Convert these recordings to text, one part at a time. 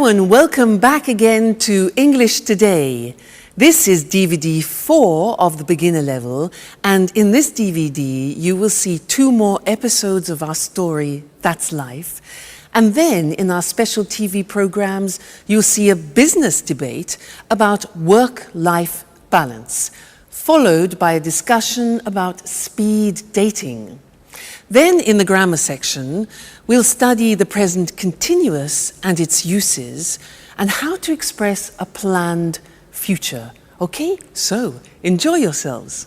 Hello and welcome back again to English Today. This is DVD 4 of the beginner level, and in this DVD you will see 2 more episodes of our story, That's Life. And then in our special TV programs you'll see a business debate about work-life balance, followed by a discussion about speed dating. Then in the grammar section, we'll study the present continuous and its uses and how to express a planned future. Okay, so enjoy yourselves.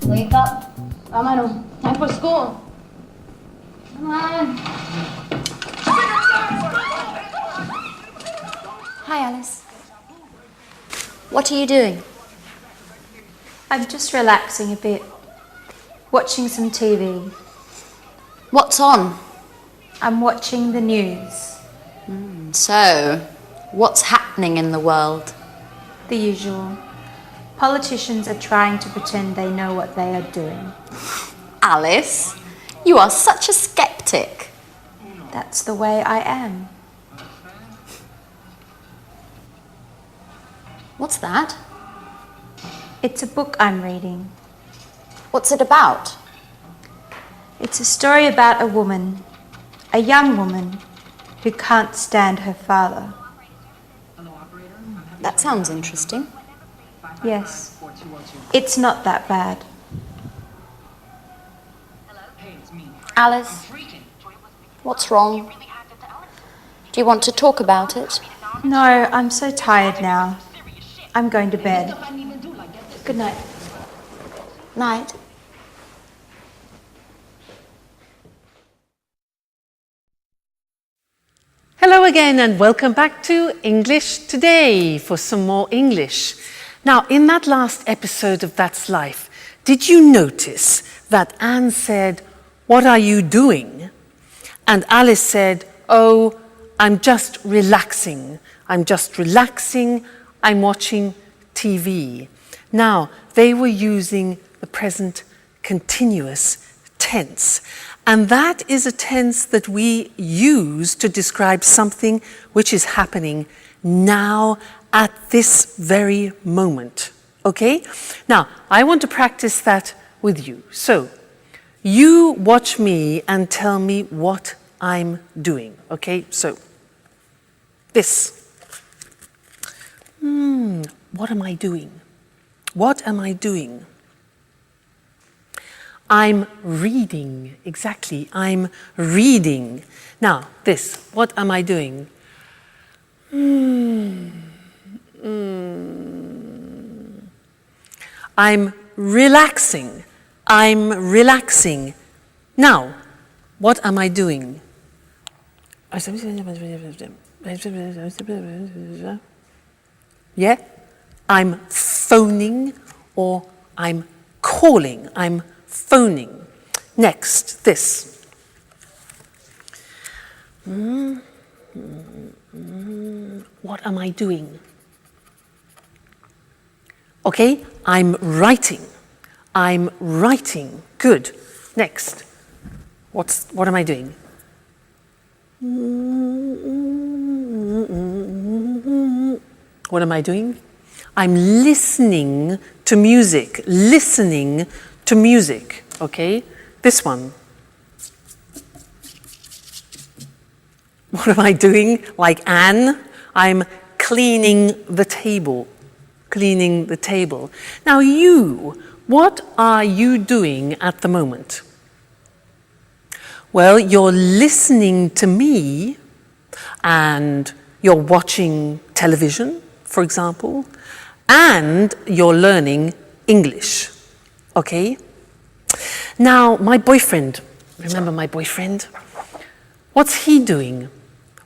Wake up. Vámonos. Time for school. Come on. Hi, Alice. What are you doing? I'm just relaxing a bit, watching some TV. What's on? I'm watching the news. So, what's happening in the world? The usual. Politicians are trying to pretend they know what they are doing. Alice, you are such a skeptic. That's the way I am. What's that? It's a book I'm reading. What's it about? It's a story about a woman, a young woman, who can't stand her father. That sounds interesting. Yes, it's not that bad. Alice, what's wrong? Do you want to talk about it? No, I'm so tired now. I'm going to bed. Good night. Night. Hello again and welcome back to English Today for some more English. Now, in that last episode of That's Life, did you notice that Anne said, "What are you doing?" And Alice said, "Oh, I'm just relaxing. I'm just relaxing. I'm watching TV." Now, they were using the present continuous tense. And that is a tense that we use to describe something which is happening now at this very moment. Okay? Now, I want to practice that with you. So, you watch me and tell me what I'm doing. Okay? So, this. What am I doing? What am I doing? I'm reading. Exactly. I'm reading. Now, this. What am I doing? I'm relaxing. I'm relaxing. Now, what am I doing? Yeah? I'm phoning or I'm calling. I'm phoning. Next, this. What am I doing? Okay, I'm writing. I'm writing. Good. Next. What am I doing? What am I doing? I'm listening to music. Listening to music. Okay? This one. What am I doing? Like Anne, I'm cleaning the table. Cleaning the table. Now you, what are you doing at the moment? Well, you're listening to me and you're watching television, for example, and you're learning English. Okay? Now, my boyfriend, remember my boyfriend? What's he doing?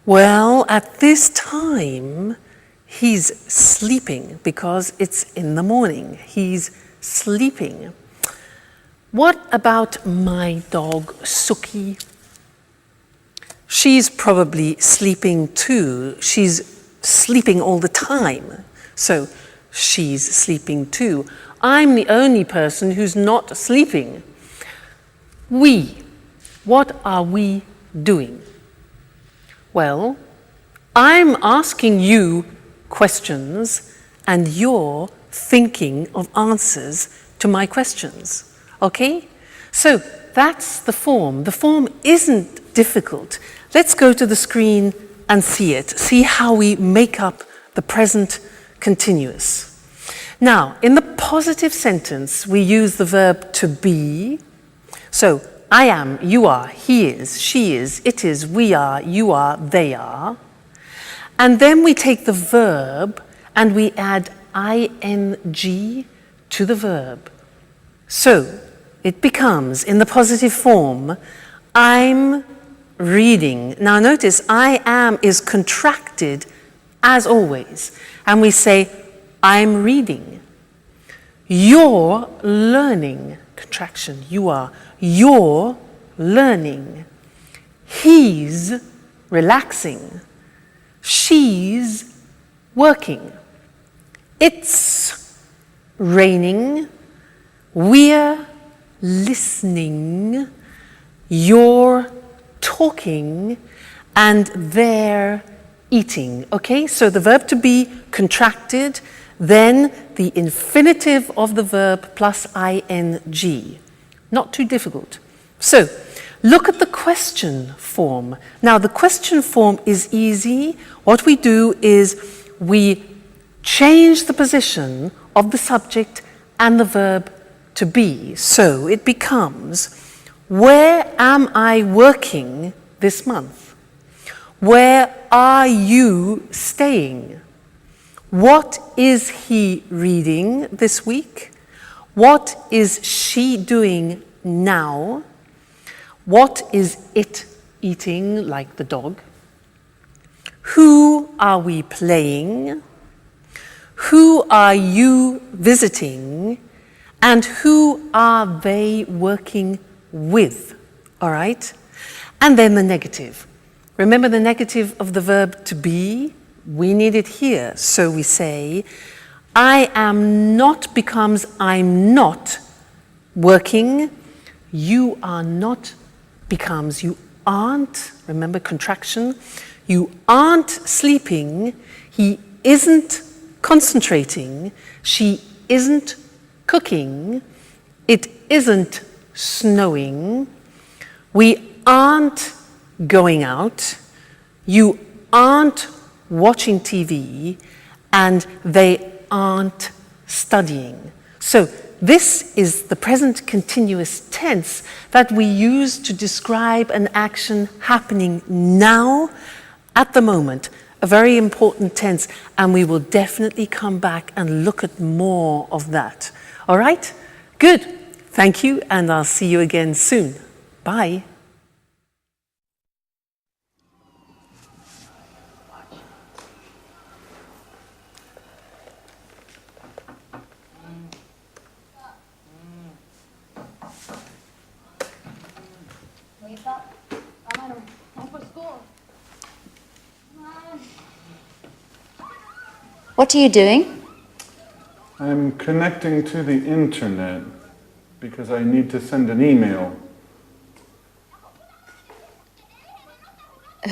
Well, at this time, he's sleeping because it's in the morning. He's sleeping. What about my dog, Suki? She's probably sleeping too. She's sleeping all the time. So she's sleeping too. I'm the only person who's not sleeping. We. What are we doing? Well, I'm asking you questions and you're thinking of answers to my questions. Okay? So that's the form. The form isn't difficult. Let's go to the screen and see it. See how we make up the present continuous. Now, in the positive sentence, we use the verb to be. So, I am, you are, he is, she is, it is, we are, you are, they are. And then we take the verb and we add ing to the verb. So, it becomes, in the positive form, I'm reading. Now notice, I am is contracted as always. And we say, I'm reading. You're learning. Contraction, you are. You're learning. He's relaxing. She's working. It's raining. We're listening. You're talking. And they're eating. Okay, so the verb to be contracted, then the infinitive of the verb plus ing. Not too difficult. So, look at the question form. Now, the question form is easy. What we do is we change the position of the subject and the verb to be. So, it becomes, where am I working this month? Where are you staying? What is he reading this week? What is she doing now? What is it eating, like the dog? Who are we playing? Who are you visiting? And who are they working with? All right? And then the negative. Remember the negative of the verb to be? We need it here. So we say, I am not becomes I'm not working. You are not becomes you aren't. Remember contraction. You aren't sleeping. He isn't concentrating. She isn't cooking. It isn't snowing. We aren't going out. You aren't watching TV, and they aren't studying. So this is the present continuous tense that we use to describe an action happening now, at the moment. A very important tense, and we will definitely come back and look at more of that. All right? Good. Thank you, and I'll see you again soon. Bye. Wake up. Come on, time for school. Come on. What are you doing? I'm connecting to the internet because I need to send an email.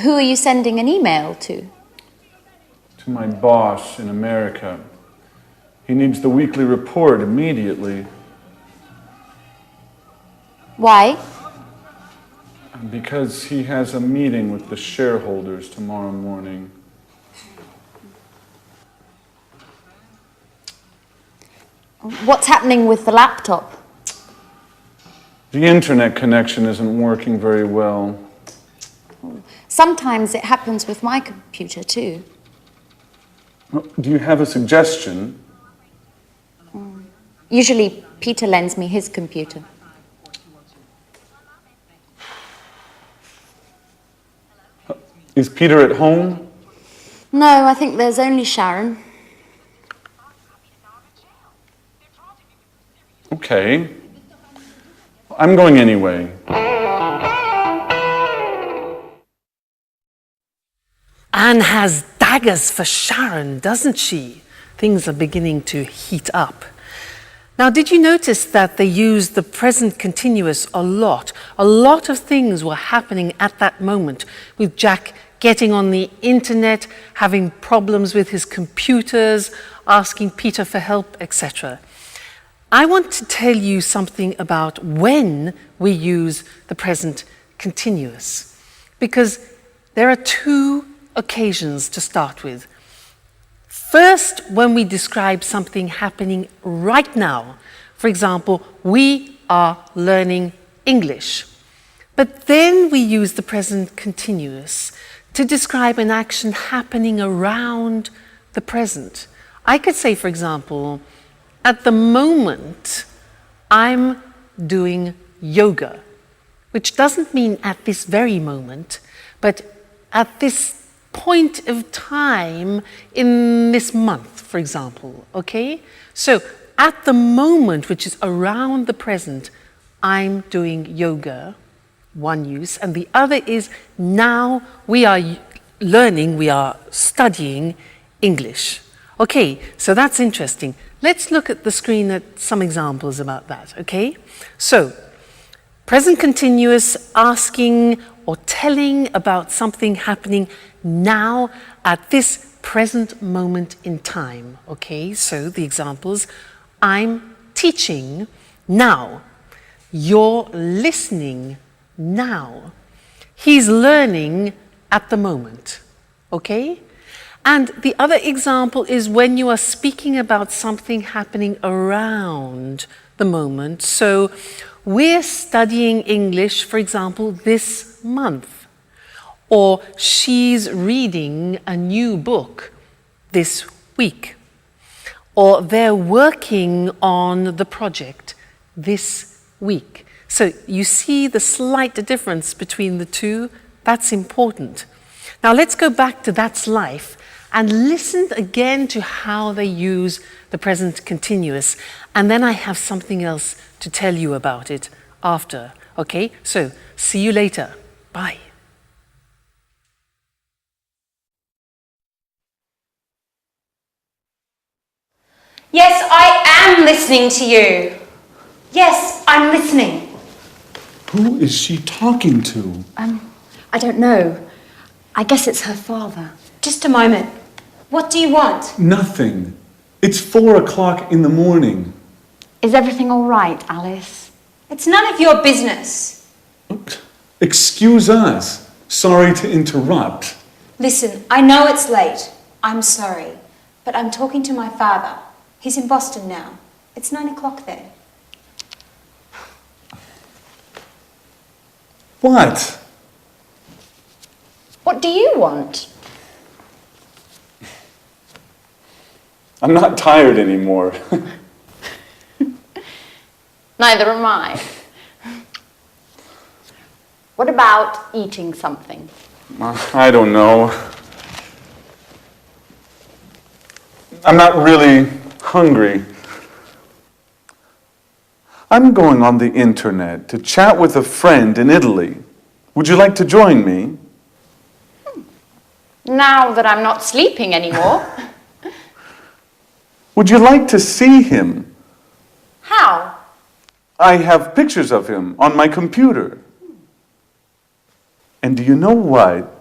Who are you sending an email to? To my boss in America. He needs the weekly report immediately. Why? Because he has a meeting with the shareholders tomorrow morning. What's happening with the laptop? The internet connection isn't working very well. Sometimes it happens with my computer too. Do you have a suggestion? Usually Peter lends me his computer. Is Peter at home? No, I think there's only Sharon. Okay. I'm going anyway. Anne has daggers for Sharon, doesn't she? Things are beginning to heat up. Now, did you notice that they used the present continuous a lot? A lot of things were happening at that moment, with Jack getting on the internet, having problems with his computers, asking Peter for help, etc. I want to tell you something about when we use the present continuous, because there are two occasions to start with. First, when we describe something happening right now. For example, we are learning English. But then we use the present continuous to describe an action happening around the present. I could say, for example, at the moment, I'm doing yoga, which doesn't mean at this very moment, but at this point of time in this month, for example, okay? So at the moment, which is around the present, I'm doing yoga, one use, and the other is now we are learning, we are studying English. Okay, so that's interesting. Let's look at the screen at some examples about that, okay? So, present continuous, asking or telling about something happening now at this present moment in time, okay? So the examples, I'm teaching now. You're listening now. He's learning at the moment, okay? And the other example is when you are speaking about something happening around the moment. So we're studying English, for example, this month. Or she's reading a new book this week. Or they're working on the project this week. So you see the slight difference between the two? That's important. Now let's go back to That's Life and listen again to how they use the present continuous. And then I have something else to tell you about it after. Okay, so see you later. Bye. Yes, I am listening to you. Yes, I'm listening. Who is she talking to? I don't know. I guess it's her father. Just a moment. What do you want? Nothing. It's 4 o'clock in the morning. Is everything all right, Alice? It's none of your business. Excuse us. Sorry to interrupt. Listen, I know it's late. I'm sorry. But I'm talking to my father. He's in Boston now. It's 9 o'clock there. What? What do you want? I'm not tired anymore. Neither am I. What about eating something? I don't know. I'm not really hungry. I'm going on the internet to chat with a friend in Italy. Would you like to join me? Now that I'm not sleeping anymore. Would you like to see him? How? I have pictures of him on my computer. And do you know what?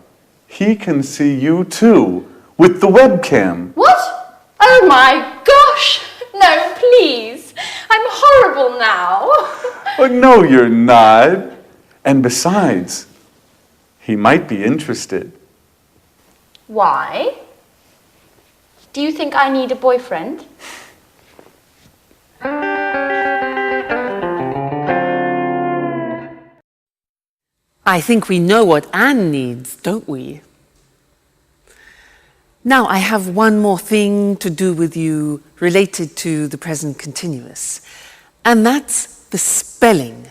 He can see you too, with the webcam. What? Oh my gosh! No, please. I'm horrible now. Oh, no, you're not. And besides, he might be interested. Why? Do you think I need a boyfriend? I think we know what Anne needs, don't we? Now, I have one more thing to do with you related to the present continuous, and that's the spelling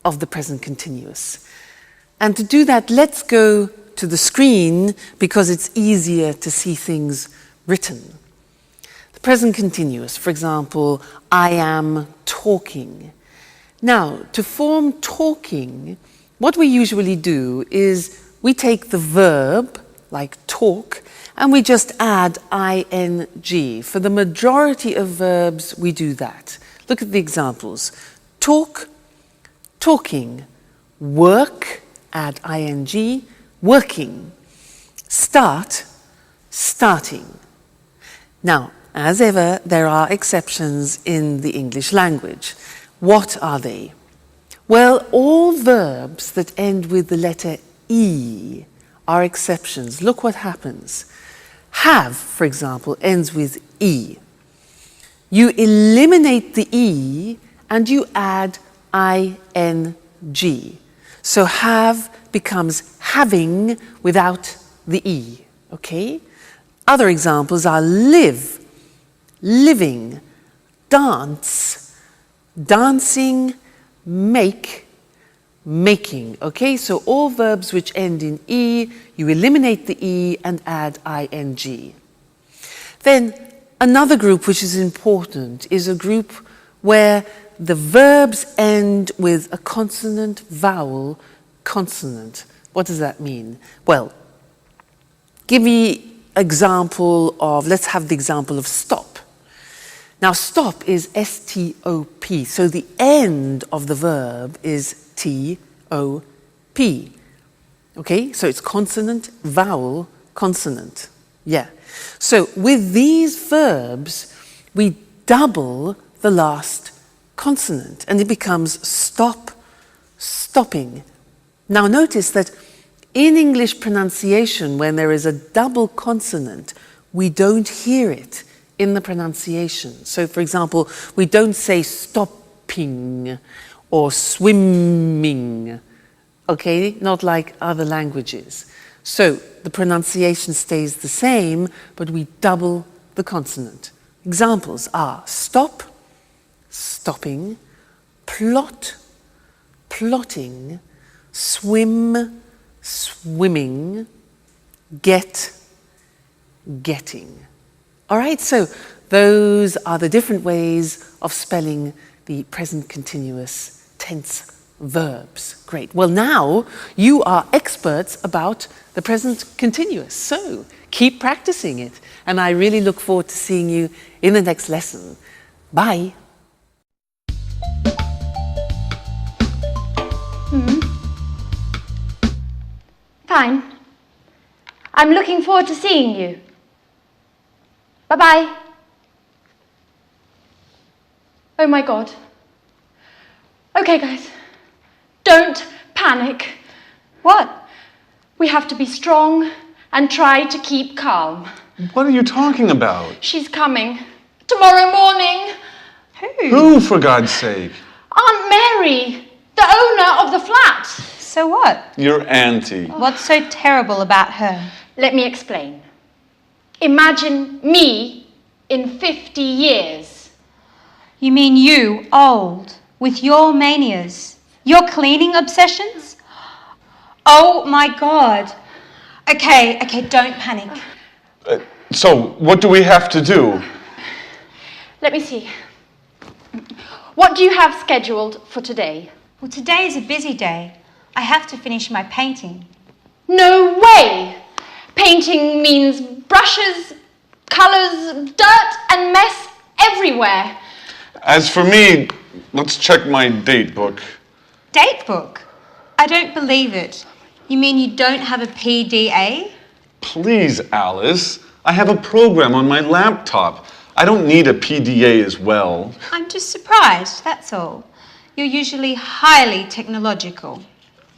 of the present continuous. And to do that, let's go to the screen because it's easier to see things written. The present continuous, for example, I am talking. Now, to form talking, what we usually do is we take the verb, like talk, and we just add ing. For the majority of verbs, we do that. Look at the examples. Talk, talking. Work, add ing, working. Start, starting. Now, as ever, there are exceptions in the English language. What are they? Well, all verbs that end with the letter E are exceptions. Look what happens. Have, for example, ends with E. You eliminate the E and you add ing. So have becomes having without the E, okay? Other examples are live, living, dance, dancing, make, making, okay? So all verbs which end in E, you eliminate the E and add ing. Then another group which is important is a group where the verbs end with a consonant, vowel, consonant. What does that mean? Well, give me example of, let's have the example of stop. Now stop is S-T-O-P, so the end of the verb is T-O-P. Okay, so it's consonant, vowel, consonant. Yeah. So with these verbs, we double the last consonant and it becomes stop, stopping. Now notice that in English pronunciation, when there is a double consonant, we don't hear it in the pronunciation. So for example, we don't say stopping or swimming, okay? Not like other languages. So the pronunciation stays the same, but we double the consonant. Examples are stop, stopping, plot, plotting, swim, swimming, get, getting. All right, so those are the different ways of spelling the present continuous tense verbs. Great. Well, now you are experts about the present continuous, so keep practicing it. And I really look forward to seeing you in the next lesson. Bye. Fine. I'm looking forward to seeing you. Bye-bye. Oh my God. Okay, guys. Don't panic. What? We have to be strong and try to keep calm. What are you talking about? She's coming. Tomorrow morning. Who, for God's sake? Aunt Mary, the owner of the flat. So what? Your auntie. What's so terrible about her? Let me explain. Imagine me in 50 years. You mean you, old, with your manias, your cleaning obsessions? Oh my God. Okay, don't panic. So, what do we have to do? Let me see. What do you have scheduled for today? Well, today is a busy day. I have to finish my painting. No way! Painting means brushes, colours, dirt and mess everywhere. As for me, let's check my date book. Date book? I don't believe it. You mean you don't have a PDA? Please, Alice. I have a program on my laptop. I don't need a PDA as well. I'm just surprised, that's all. You're usually highly technological.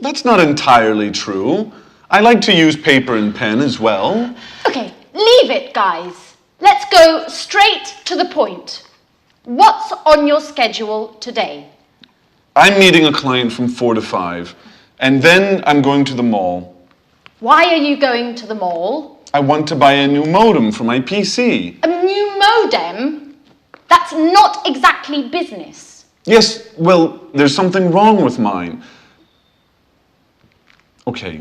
That's not entirely true. I like to use paper and pen as well. Okay, leave it, guys. Let's go straight to the point. What's on your schedule today? I'm meeting a client from 4 to 5, and then I'm going to the mall. Why are you going to the mall? I want to buy a new modem for my PC. A new modem? That's not exactly business. Yes, well, there's something wrong with mine. Okay,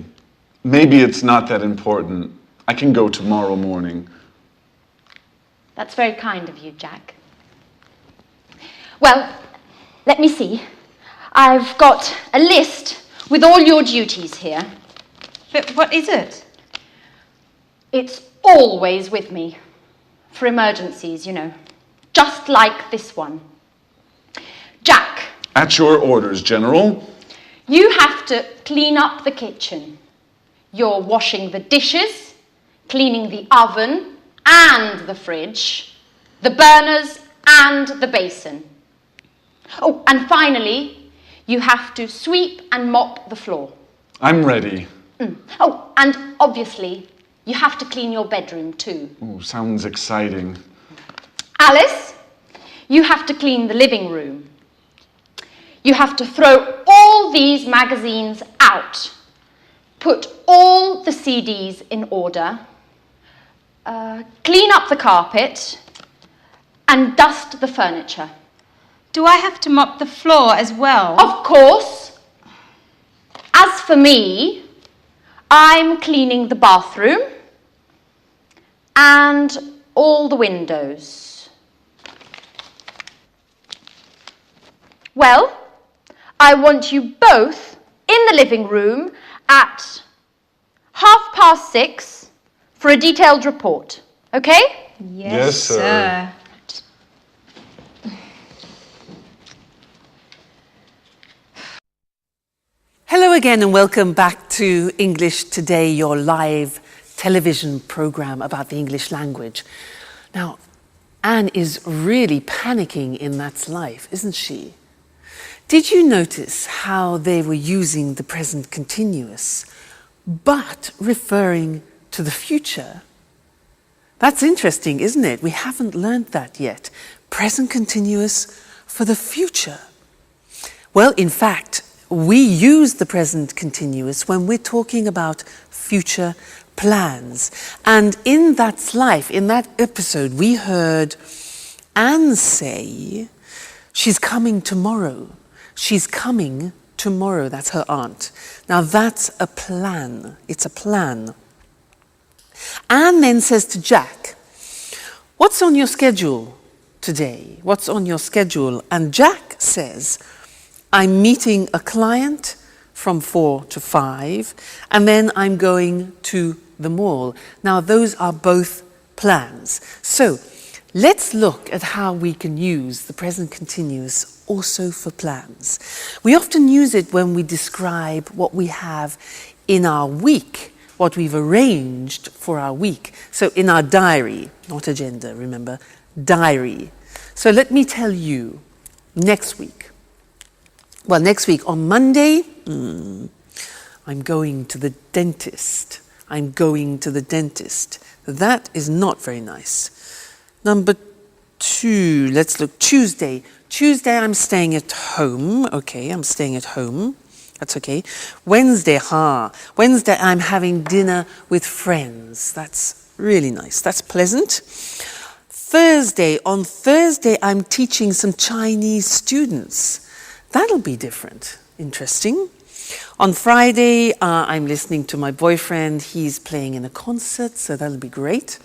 maybe it's not that important. I can go tomorrow morning. That's very kind of you, Jack. Well, let me see. I've got a list with all your duties here. But what is it? It's always with me. For emergencies, you know. Just like this one. Jack, At your orders, General. you have to clean up the kitchen. You're washing the dishes, cleaning the oven and the fridge, the burners and the basin. Oh, and finally, you have to sweep and mop the floor. I'm ready. Oh, and obviously, you have to clean your bedroom too. Ooh, sounds exciting. Alice, you have to clean the living room. You have to throw all these magazines out. Put all the CDs in order. Clean up the carpet. And dust the furniture. Do I have to mop the floor as well? Of course. As for me, I'm cleaning the bathroom and all the windows. Well, I want you both in the living room at 6:30 for a detailed report, okay? Yes, sir. Hello again and welcome back to English Today, your live television program about the English language. Now, Anne is really panicking in That's Life, isn't she? Did you notice how they were using the present continuous, but referring to the future? That's interesting, isn't it? We haven't learned that yet. Present continuous for the future. Well, in fact, we use the present continuous when we're talking about future plans. And in That's Life, in that episode, we heard Anne say, she's coming tomorrow. She's coming tomorrow. That's her aunt. Now that's a plan. It's a plan. Anne then says to Jack, what's on your schedule today? What's on your schedule? And Jack says, I'm meeting a client from 4 to 5, and then I'm going to the mall. Now, those are both plans. So, let's look at how we can use the present continuous also for plans. We often use it when we describe what we have in our week, what we've arranged for our week. So, in our diary, not agenda, remember, diary. So, let me tell you, next week. Well, next week on Monday, I'm going to the dentist. I'm going to the dentist. That is not very nice. Number 2, let's look. Tuesday. Tuesday, I'm staying at home. Okay, I'm staying at home. That's okay. Wednesday, Wednesday, I'm having dinner with friends. That's really nice. That's pleasant. Thursday. On Thursday, I'm teaching some Chinese students. That'll be different. Interesting. On Friday, I'm listening to my boyfriend. He's playing in a concert, so that'll be great.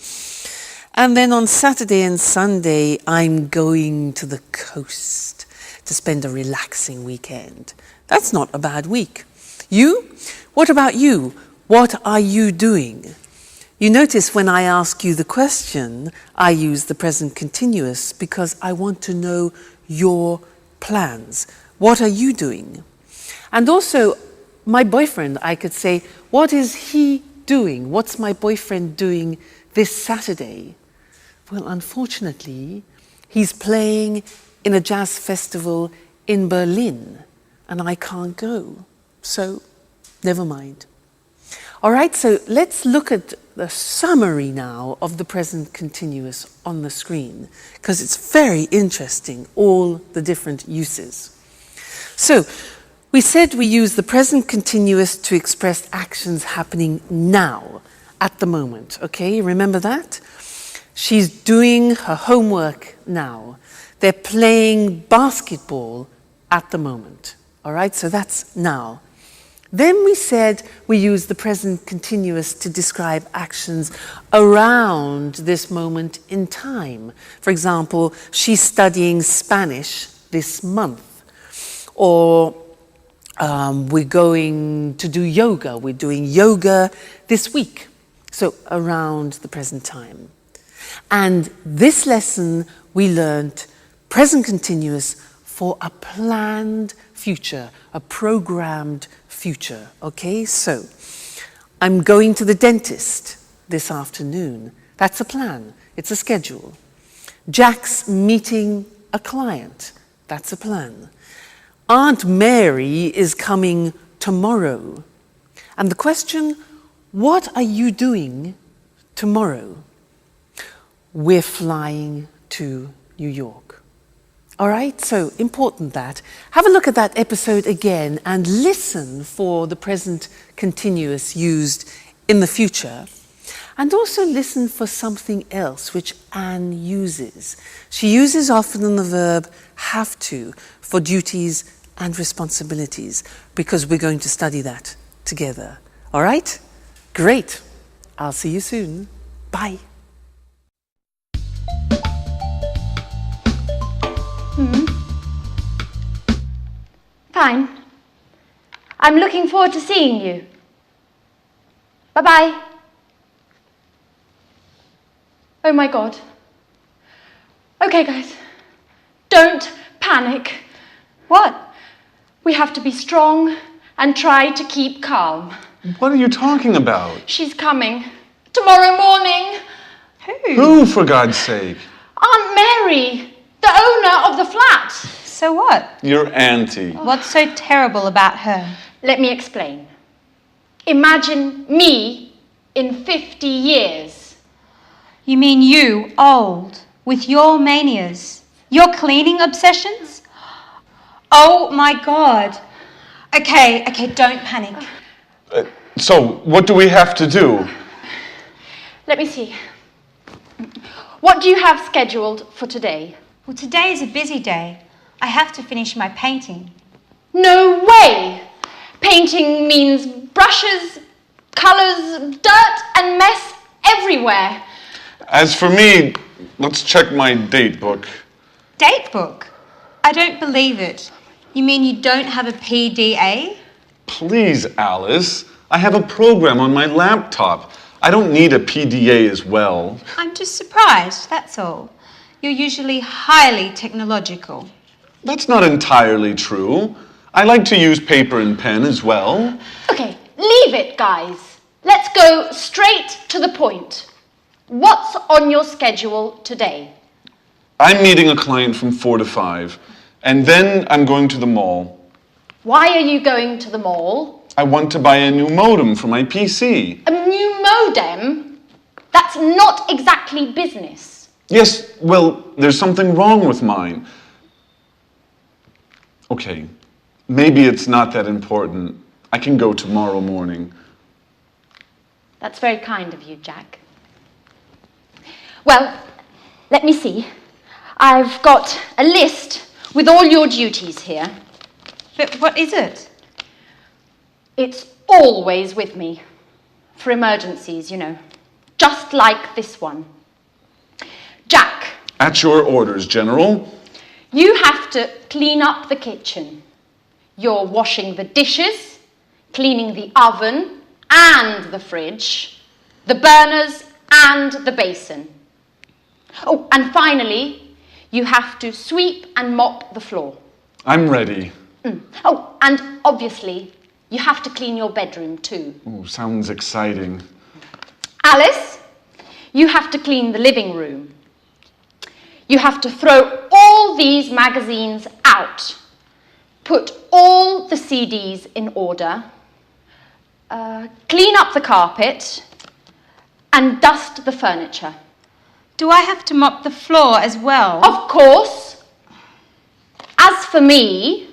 And then on Saturday and Sunday, I'm going to the coast to spend a relaxing weekend. That's not a bad week. You? What about you? What are you doing? You notice when I ask you the question, I use the present continuous because I want to know your plans. What are you doing? And also, my boyfriend, I could say, what is he doing? What's my boyfriend doing this Saturday? Well, unfortunately, he's playing in a jazz festival in Berlin, and I can't go. So, never mind. All right, so let's look at the summary now of the present continuous on the screen, because it's very interesting, all the different uses. So, we said we use the present continuous to express actions happening now, at the moment, okay? Remember that? She's doing her homework now. They're playing basketball at the moment, all right? So that's now. Then we said we use the present continuous to describe actions around this moment in time. For example, she's studying Spanish this month. Or we're going to do yoga. We're doing yoga this week. So around the present time. And this lesson we learned present continuous for a planned future, a programmed future. Okay, so I'm going to the dentist this afternoon. That's a plan, it's a schedule. Jack's meeting a client. That's a plan. Aunt Mary is coming tomorrow. And the question, what are you doing tomorrow? We're flying to New York. All right, so important that. Have a look at that episode again and listen for the present continuous used in the future. And also listen for something else which Anne uses. She uses often the verb have to for duties and responsibilities because we're going to study that together. All right? Great. I'll see you soon. Bye. Fine. I'm looking forward to seeing you. Bye-bye. Oh my God. Okay, guys. Don't panic. What? We have to be strong and try to keep calm. What are you talking about? She's coming. Tomorrow morning. Who, for God's sake? Aunt Mary, the owner of the flat. So what? Your auntie. What's so terrible about her? Let me explain. Imagine me in 50 years. You mean you, old, with your manias, your cleaning obsessions? Oh my God. Okay, don't panic. So, what do we have to do? Let me see. What do you have scheduled for today? Well, today is a busy day. I have to finish my painting. No way! Painting means brushes, colours, dirt and mess everywhere. As for me, let's check my date book. Date book? I don't believe it. You mean you don't have a PDA? Please, Alice. I have a program on my laptop. I don't need a PDA as well. I'm just surprised, that's all. You're usually highly technological. That's not entirely true. I like to use paper and pen as well. Okay, leave it, guys. Let's go straight to the point. What's on your schedule today? I'm meeting a client from 4 to 5, and then I'm going to the mall. Why are you going to the mall? I want to buy a new modem for my PC. A new modem? That's not exactly business. Yes, well, there's something wrong with mine. Okay, maybe it's not that important. I can go tomorrow morning. That's very kind of you, Jack. Well, let me see. I've got a list with all your duties here. But what is it? It's always with me. For emergencies, you know. Just like this one. Jack. At your orders, General. You have to clean up the kitchen. You're washing the dishes, cleaning the oven and the fridge, the burners and the basin. Oh, and finally, you have to sweep and mop the floor. I'm ready. Oh, and obviously, you have to clean your bedroom too. Ooh, sounds exciting. Alice, you have to clean the living room. You have to throw all these magazines out. Put all the CDs in order. Clean up the carpet. And dust the furniture. Do I have to mop the floor as well? Of course. As for me,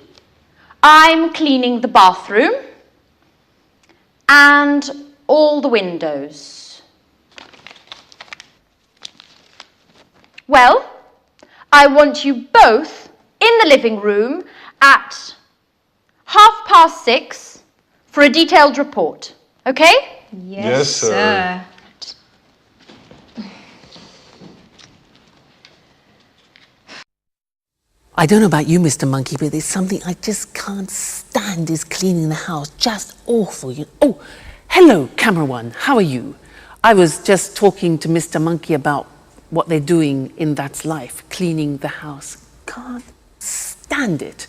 I'm cleaning the bathroom and all the windows. Well, I want you both in the living room at 6:30 for a detailed report, okay? Yes, sir. I don't know about you, Mr. Monkey, but there's something I just can't stand is cleaning the house. Just awful. Oh, hello, camera one. How are you? I was just talking to Mr. Monkey about what they're doing in That's Life, cleaning the house. Can't stand stand it.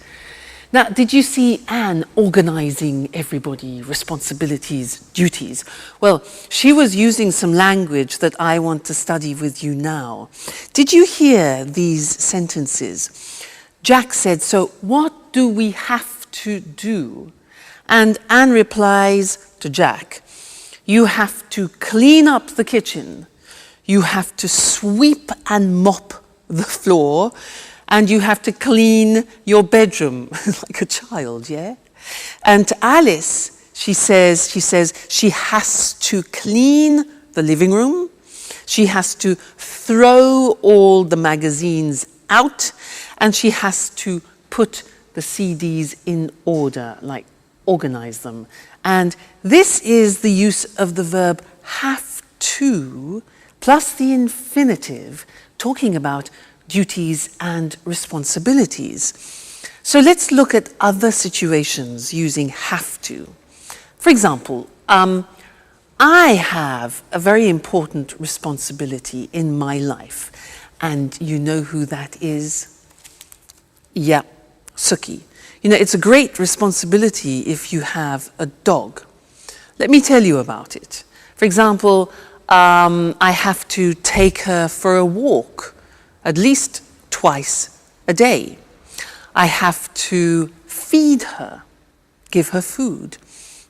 Now, did you see Anne organizing everybody, responsibilities, duties? Well, she was using some language that I want to study with you now. Did you hear these sentences? Jack said, "So what do we have to do?" And Anne replies to Jack, "You have to clean up the kitchen, you have to sweep and mop the floor, and you have to clean your bedroom," like a child, yeah? And to Alice, she says she has to clean the living room, she has to throw all the magazines out, and she has to put the CDs in order, like organize them. And this is the use of the verb have to plus the infinitive, talking about duties and responsibilities. So let's look at other situations using have to. For example, I have a very important responsibility in my life, and you know who that is? Yeah, Suki. You know, it's a great responsibility if you have a dog. Let me tell you about it. For example, I have to take her for a walk at least twice a day. I have to feed her, give her food.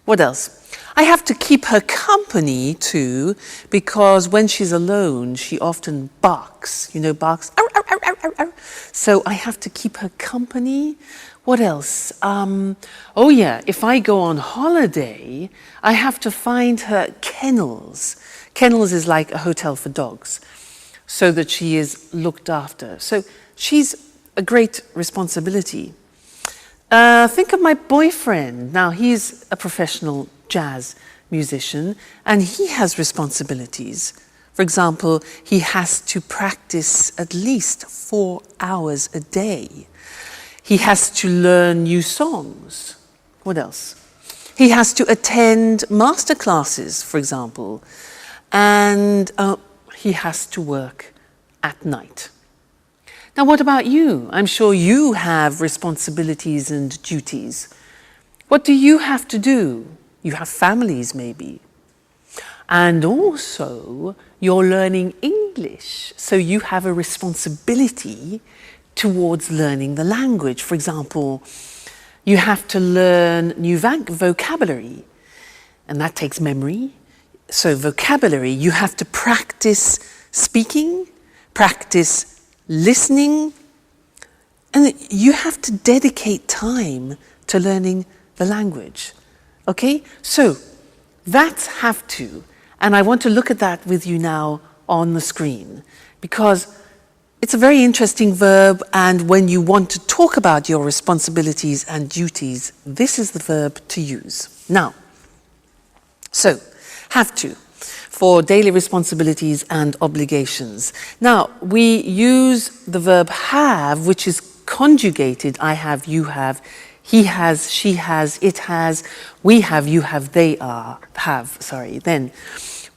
What else? I have to keep her company too, because when she's alone, she often barks. You know, barks. Arr, arr, arr, arr, arr. So I have to keep her company. What else? Oh yeah, if I go on holiday, I have to find her kennels. Kennels is like a hotel for dogs, so that she is looked after. So she's a great responsibility. Think of my boyfriend. Now, he's a professional jazz musician, and he has responsibilities. For example, he has to practice at least 4 hours a day. He has to learn new songs. What else? He has to attend master classes, for example, and he has to work at night. Now, what about you? I'm sure you have responsibilities and duties. What do you have to do? You have families, maybe. And also, you're learning English, so you have a responsibility towards learning the language. For example, you have to learn new vocabulary, and that takes memory. So vocabulary, you have to practice speaking, practice listening, and you have to dedicate time to learning the language. Okay? So that's have to, and I want to look at that with you now on the screen, because it's a very interesting verb, and when you want to talk about your responsibilities and duties, this is the verb to use. Now, so, have to, for daily responsibilities and obligations. Now, we use the verb have, which is conjugated. I have, you have, he has, she has, it has, we have, you have, they have. Then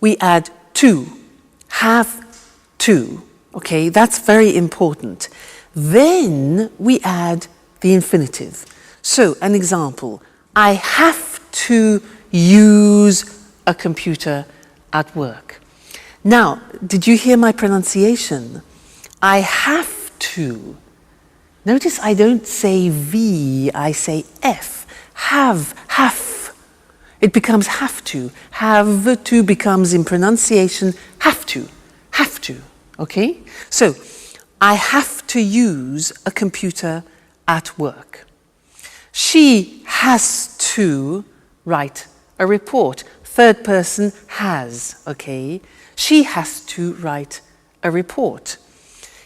we add to, have to. Okay, that's very important. Then we add the infinitive. So, an example, I have to use a computer at work. Now, did you hear my pronunciation? I have to. Notice I don't say V, I say F. Have. It becomes have to. Have to becomes in pronunciation have to. Okay? So, I have to use a computer at work. She has to write a report. Third person has, okay? She has to write a report.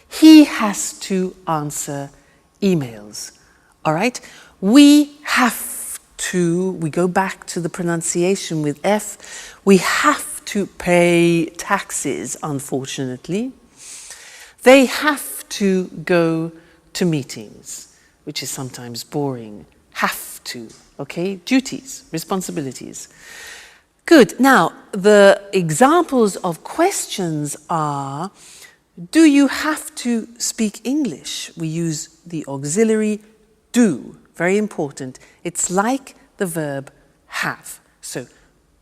He has to answer emails. All right? We have to, we go back to the pronunciation with F, we have to pay taxes, unfortunately. They have to go to meetings, which is sometimes boring. Have to, okay? Duties, responsibilities. Good. Now, the examples of questions are, do you have to speak English? We use the auxiliary do, very important. It's like the verb have. So,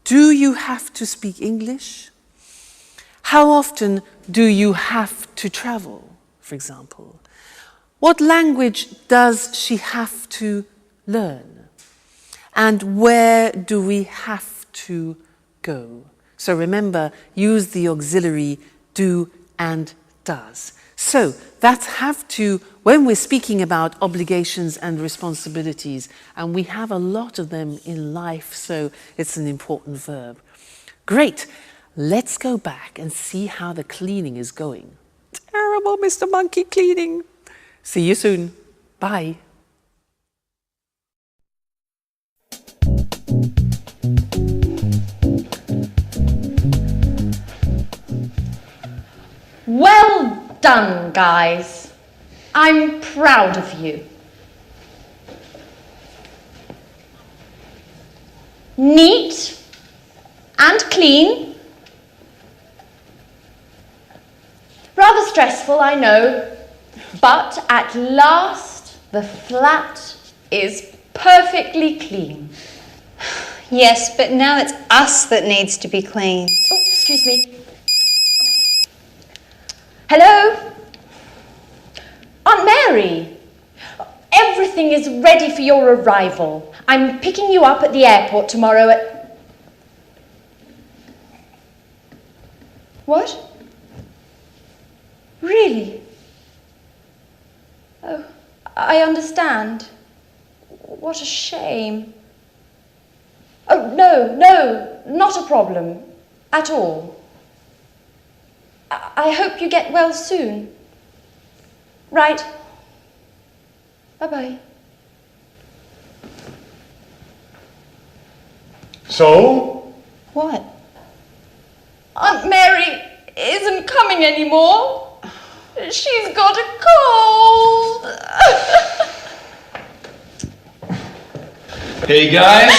do you have to speak English? How often do you have to travel, for example? What language does she have to learn? And where do we have to go? So remember, use the auxiliary do and does. So that's have to when we're speaking about obligations and responsibilities, and we have a lot of them in life, so it's an important verb. Great. Let's go back and see how the cleaning is going. Terrible, Mr. Monkey cleaning. See you soon. Bye. Well done, guys. I'm proud of you. Neat and clean. Rather stressful, I know, but at last the flat is perfectly clean. Yes, but now it's us that needs to be cleaned. Oh, excuse me. Hello? Aunt Mary, everything is ready for your arrival. I'm picking you up at the airport tomorrow at... What? Really? Oh, I understand. What a shame. Oh, no, not a problem at all. I hope you get well soon. Right. Bye-bye. So? What? Aunt Mary isn't coming anymore. She's got a cold. Hey guys,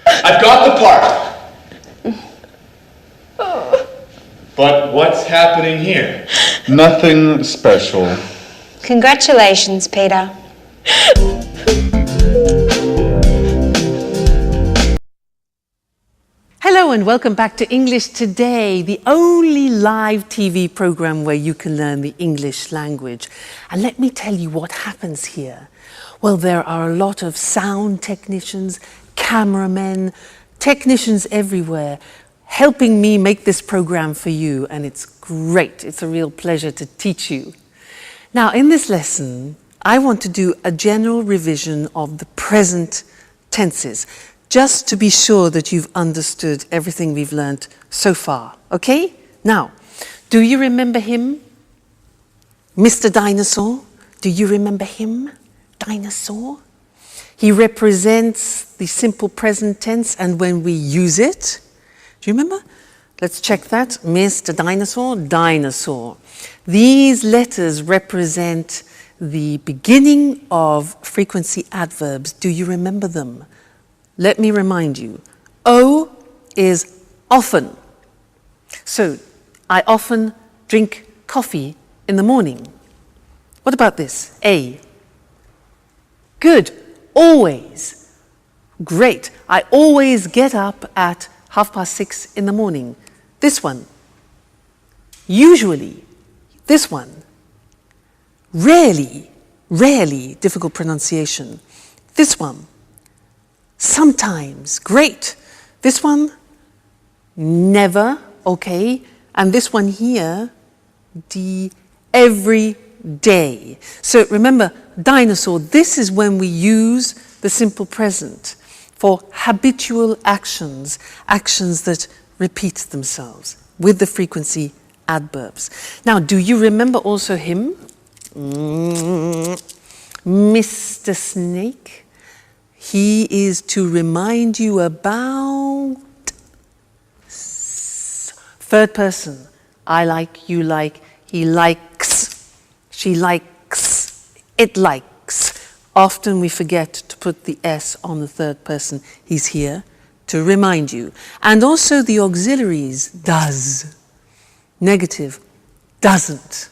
I've got the part. But what's happening here? Nothing special. Congratulations, Peter. Hello and welcome back to English Today, the only live TV program where you can learn the English language. And let me tell you what happens here. Well, there are a lot of sound technicians, cameramen, technicians everywhere helping me make this program for you, and it's great. It's a real pleasure to teach you. Now, in this lesson, I want to do a general revision of the present tenses, just to be sure that you've understood everything we've learnt so far, okay? Now, do you remember him? Mr. Dinosaur? Do you remember him? Dinosaur? He represents the simple present tense, and when we use it, do you remember? Let's check that. Mr. Dinosaur, dinosaur. These letters represent the beginning of frequency adverbs. Do you remember them? Let me remind you. O is often. So, I often drink coffee in the morning. What about this? A. Good. Always. Great. I always get up at 6:30 in the morning. This one. Usually. This one. Rarely. Rarely. Difficult pronunciation. This one. Sometimes. Great. This one. Never. Okay. And this one here. Every day. So remember, dinosaur, this is when we use the simple present for habitual actions, actions that repeat themselves with the frequency adverbs. Now, do you remember also him? Mr. Snake. He is to remind you about third person. I like, you like, he likes, she likes, it likes. Often we forget to put the S on the third person. He's here to remind you. And also the auxiliaries, does. Negative, doesn't.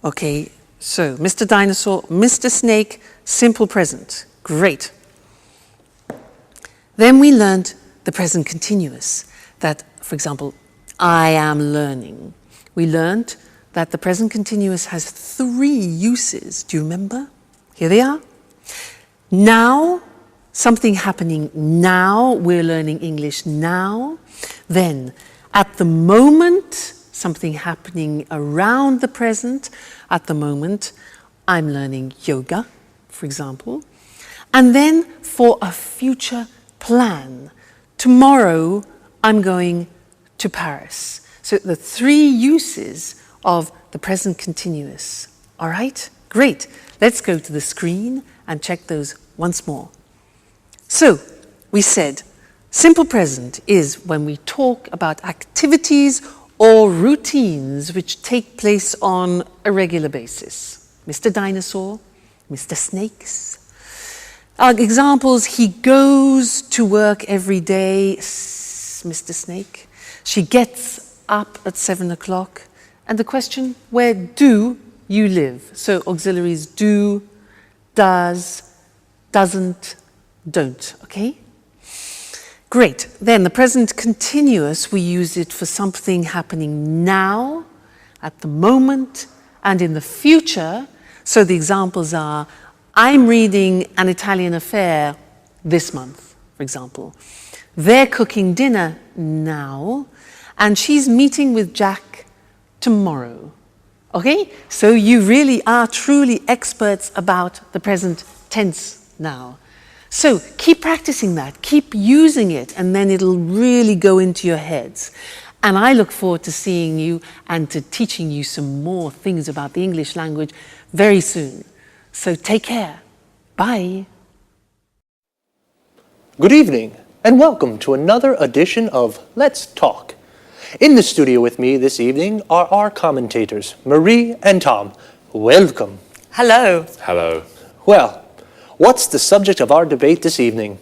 Okay, So, Mr. Dinosaur, Mr. Snake, simple present. Great. Then we learned the present continuous. That, for example, I am learning. We learned that the present continuous has 3 uses. Do you remember? Here they are. Now, something happening now. We're learning English now. Then, at the moment, something happening around the present. At the moment, I'm learning yoga, for example. And then for a future plan. Tomorrow, I'm going to Paris. So the 3 uses of the present continuous. All right? Great. Let's go to the screen and check those once more. So, we said, simple present is when we talk about activities or routines which take place on a regular basis. Mr. Dinosaur, Mr. Snakes. Examples, he goes to work every day, Mr. Snake. She gets up at 7 o'clock. And the question, where do you live? So auxiliaries do, does, doesn't, don't, okay? Great. Then the present continuous, we use it for something happening now, at the moment, and in the future. So the examples are, I'm reading An Italian Affair this month, for example. They're cooking dinner now, and she's meeting with Jack tomorrow. Okay? So you really are truly experts about the present tense now. So keep practicing that, keep using it, and then it'll really go into your heads. And I look forward to seeing you and to teaching you some more things about the English language very soon. So take care. Bye. Good evening, and welcome to another edition of Let's Talk. In the studio with me this evening are our commentators, Marie and Tom. Welcome. Hello. Hello. Well, what's the subject of our debate this evening?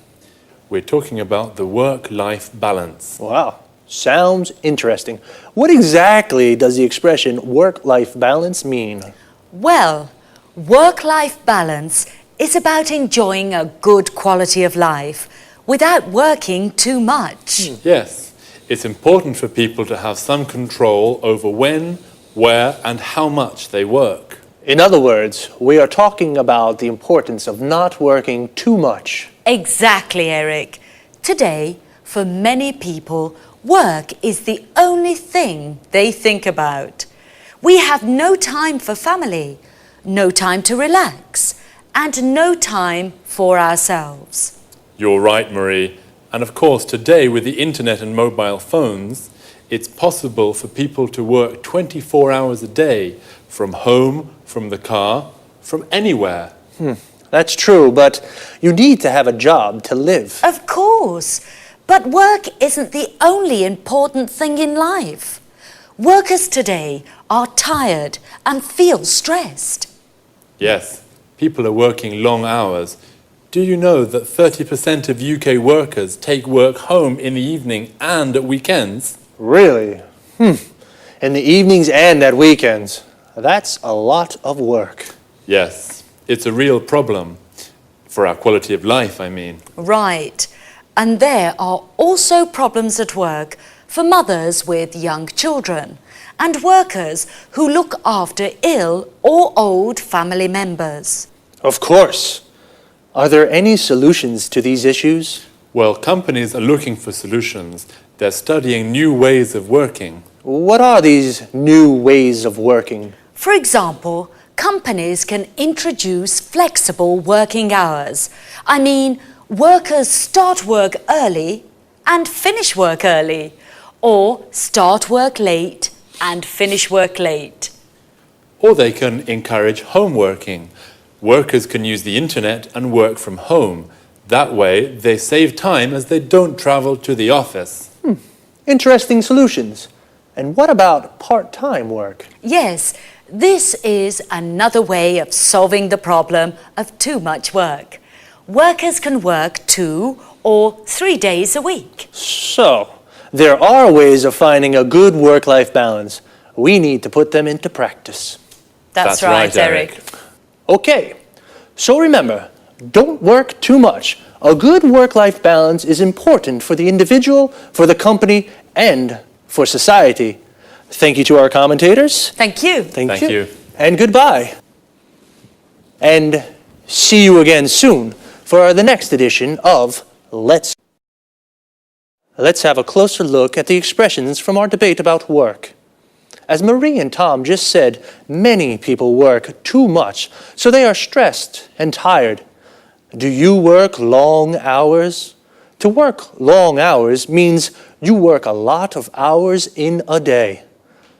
We're talking about the work-life balance. Wow, sounds interesting. What exactly does the expression work-life balance mean? Well, work-life balance is about enjoying a good quality of life without working too much. Yes, it's important for people to have some control over when, where, and how much they work. In other words, we are talking about the importance of not working too much. Exactly, Eric. Today, for many people, work is the only thing they think about. We have no time for family, no time to relax, and no time for ourselves. You're right, Marie. And of course, today with the internet and mobile phones, it's possible for people to work 24 hours a day from home, from the car, from anywhere. That's true, but you need to have a job to live. Of course, but work isn't the only important thing in life. Workers today are tired and feel stressed. Yes, people are working long hours. Do you know that 30% of UK workers take work home in the evening and at weekends? Really? In the evenings and at weekends. That's a lot of work. Yes, it's a real problem. For our quality of life, I mean. Right. And there are also problems at work for mothers with young children and workers who look after ill or old family members. Of course. Are there any solutions to these issues? Well, companies are looking for solutions. They're studying new ways of working. What are these new ways of working? For example, companies can introduce flexible working hours. I mean, workers start work early and finish work early, or start work late and finish work late. Or they can encourage home working. Workers can use the internet and work from home. That way, they save time as they don't travel to the office. Interesting solutions. And what about part-time work? Yes, this is another way of solving the problem of too much work. Workers can work 2 or 3 days a week. So, there are ways of finding a good work-life balance. We need to put them into practice. That's right, Eric. Okay, so remember, don't work too much. A good work-life balance is important for the individual, for the company, and for society. Thank you to our commentators. Thank you. Thank you. And goodbye. And see you again soon for the next edition of Let's have a closer look at the expressions from our debate about work. As Marie and Tom just said, many people work too much, so they are stressed and tired. Do you work long hours? To work long hours means you work a lot of hours in a day.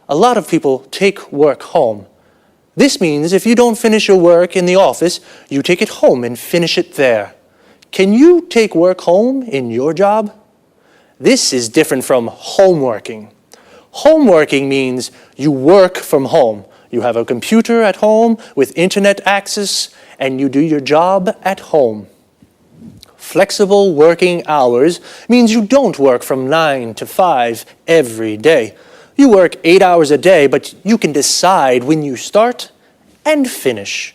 A lot of people take work home. This means if you don't finish your work in the office, you take it home and finish it there. Can you take work home in your job? This is different from homeworking. Homeworking means you work from home. You have a computer at home with internet access, and you do your job at home. Flexible working hours means you don't work from 9 to 5 every day. You work 8 hours a day, but you can decide when you start and finish.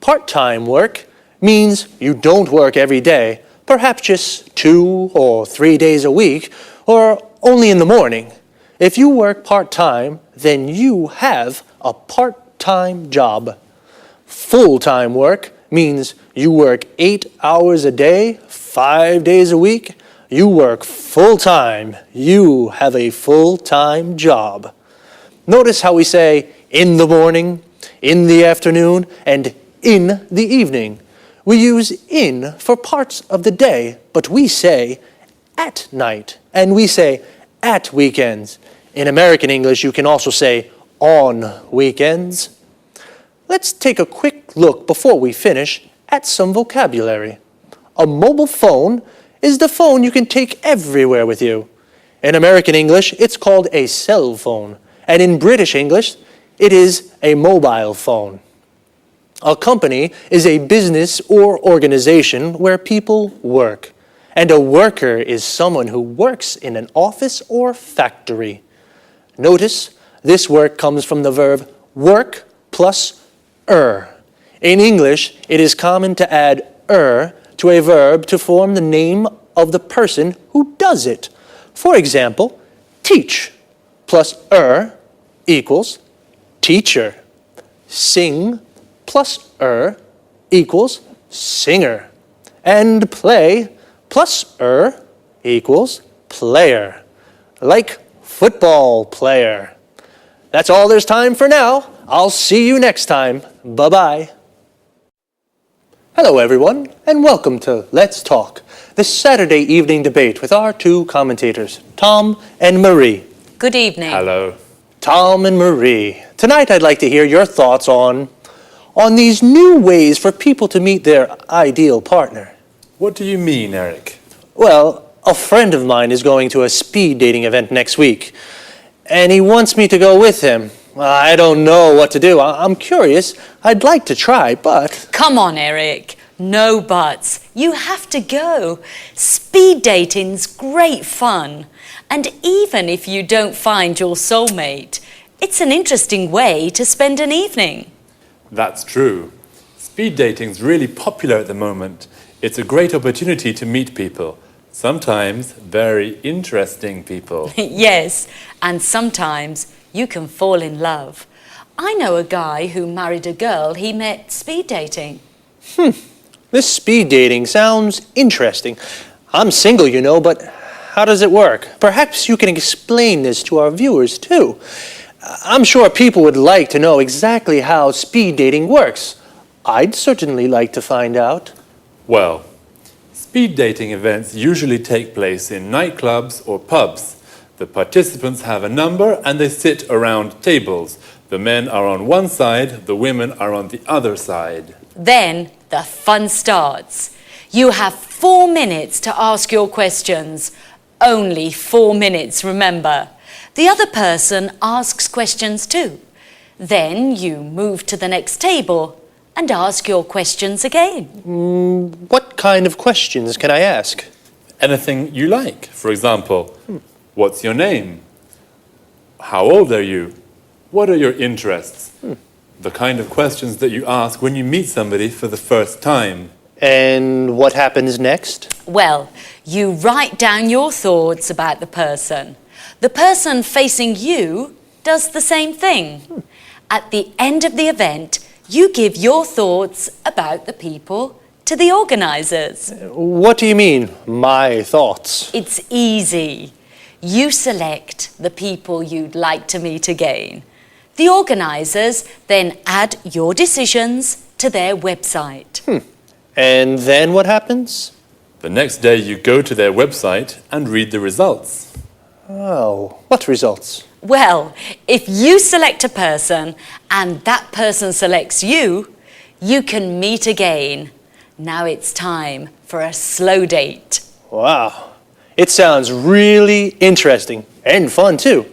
Part-time work means you don't work every day, perhaps just 2 or 3 days a week, or only in the morning. If you work part-time, then you have a part-time job. Full-time work means you work 8 hours a day, 5 days a week. You work full-time. You have a full-time job. Notice how we say in the morning, in the afternoon, and in the evening. We use in for parts of the day, but we say at night, and we say at weekends. In American English, you can also say on weekends. Let's take a quick look before we finish at some vocabulary. A mobile phone is the phone you can take everywhere with you. In American English, it's called a cell phone, and in British English, it is a mobile phone. A company is a business or organization where people work, and a worker is someone who works in an office or factory. Notice this work comes from the verb work plus In English, it is common to add to a verb to form the name of the person who does it. For example, teach plus equals teacher. Sing plus equals singer. And play plus equals player. Like football player. That's all there's time for now. I'll see you next time. Bye-bye. Hello, everyone, and welcome to Let's Talk, the Saturday evening debate with our two commentators, Tom and Marie. Good evening. Hello. Tom and Marie, tonight I'd like to hear your thoughts on these new ways for people to meet their ideal partner. What do you mean, Eric? Well, a friend of mine is going to a speed dating event next week, and he wants me to go with him. I don't know what to do. I'm curious. I'd like to try, but... Come on, Eric. No buts. You have to go. Speed dating's great fun. And even if you don't find your soulmate, it's an interesting way to spend an evening. That's true. Speed dating's really popular at the moment. It's a great opportunity to meet people. Sometimes very interesting people. Yes, and sometimes you can fall in love. I know a guy who married a girl he met speed dating. This speed dating sounds interesting. I'm single, you know, but how does it work? Perhaps you can explain this to our viewers, too. I'm sure people would like to know exactly how speed dating works. I'd certainly like to find out. Well, speed dating events usually take place in nightclubs or pubs. The participants have a number and they sit around tables. The men are on one side, the women are on the other side. Then the fun starts. You have 4 minutes to ask your questions. Only 4 minutes, remember. The other person asks questions too. Then you move to the next table and ask your questions again. What kind of questions can I ask? Anything you like. For example, what's your name? How old are you? What are your interests? The kind of questions that you ask when you meet somebody for the first time. And what happens next? Well, you write down your thoughts about the person. The person facing you does the same thing. At the end of the event, you give your thoughts about the people to the organisers. What do you mean, my thoughts? It's easy. You select the people you'd like to meet again. The organisers then add your decisions to their website. And then what happens? The next day you go to their website and read the results. Oh, what results? Well, if you select a person and that person selects you, you can meet again. Now it's time for a slow date. Wow, it sounds really interesting and fun too.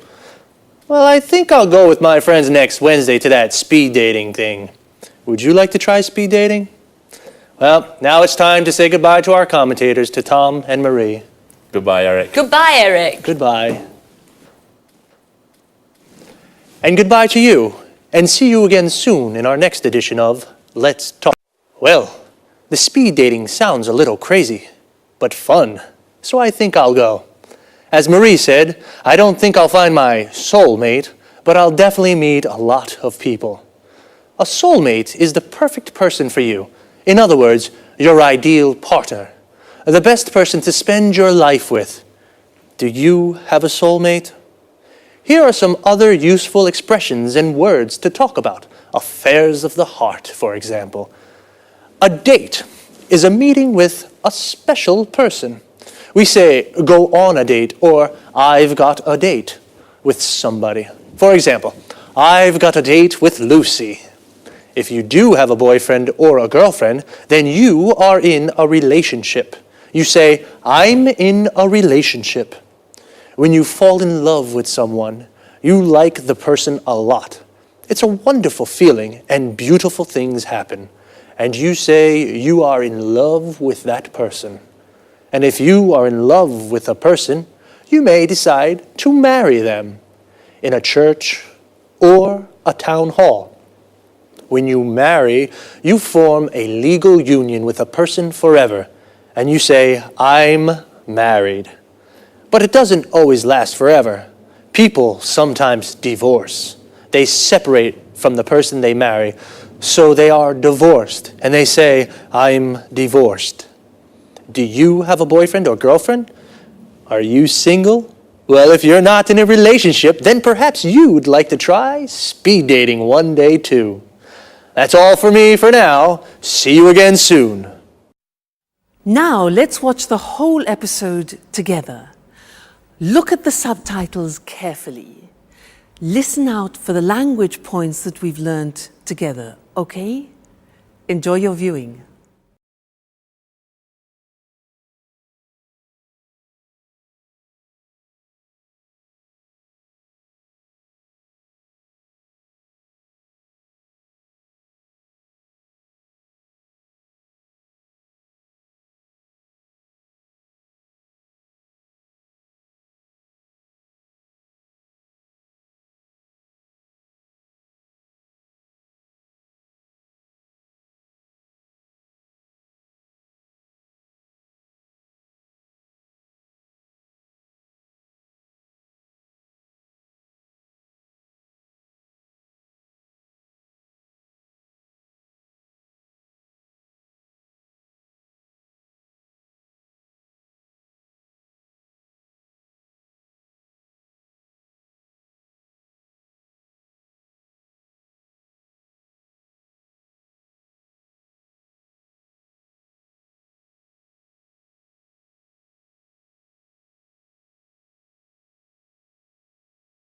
Well, I think I'll go with my friends next Wednesday to that speed dating thing. Would you like to try speed dating? Well, now it's time to say goodbye to our commentators, to Tom and Marie. Goodbye, Eric. Goodbye, Eric. Goodbye. And goodbye to you, and see you again soon in our next edition of Let's Talk. Well, the speed dating sounds a little crazy, but fun, so I think I'll go. As Marie said, I don't think I'll find my soulmate, but I'll definitely meet a lot of people. A soulmate is the perfect person for you. In other words, your ideal partner. The best person to spend your life with. Do you have a soulmate? Here are some other useful expressions and words to talk about. Affairs of the heart, for example. A date is a meeting with a special person. We say, go on a date, or I've got a date with somebody. For example, I've got a date with Lucy. If you do have a boyfriend or a girlfriend, then you are in a relationship. You say, I'm in a relationship. When you fall in love with someone, you like the person a lot. It's a wonderful feeling and beautiful things happen. And you say you are in love with that person. And if you are in love with a person, you may decide to marry them in a church or a town hall. When you marry, you form a legal union with a person forever, and you say, I'm married. But it doesn't always last forever. People sometimes divorce. They separate from the person they marry, so they are divorced, and they say, I'm divorced. Do you have a boyfriend or girlfriend? Are you single? Well, if you're not in a relationship, then perhaps you'd like to try speed dating one day too. That's all for me for now. See you again soon. Now let's watch the whole episode together. Look at the subtitles carefully. Listen out for the language points that we've learned together, okay? Enjoy your viewing.